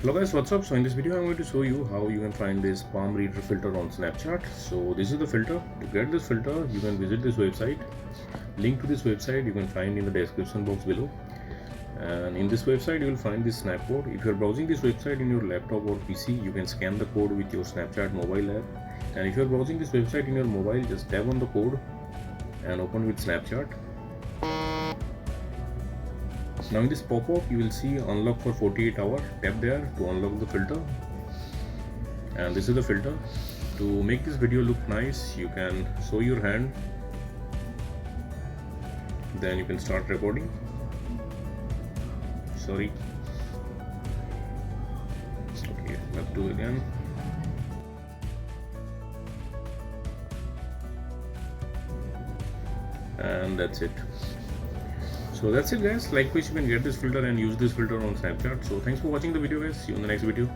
Hello guys, what's up? So in this video I'm going to show you how you can find this palm reader filter on Snapchat. So this is the filter. To get this filter you can visit this website. Link to this website you can find in the description box below. And in this website you will find this snap code. If you are browsing this website in your laptop or PC, you can scan the code with your Snapchat mobile app. And if you are browsing this website in your mobile, just tap on the code and open with Snapchat. Now in this pop-up you will see unlock for 48 hours. Tap there to unlock the filter, and this is the filter. To make this video look nice, you can show your hand, then you can start recording. Sorry, okay, let's do it again. And that's it. So that's it guys. Likewise you can get this filter and use this filter on Snapchat. So thanks for watching the video guys. See you in the next video.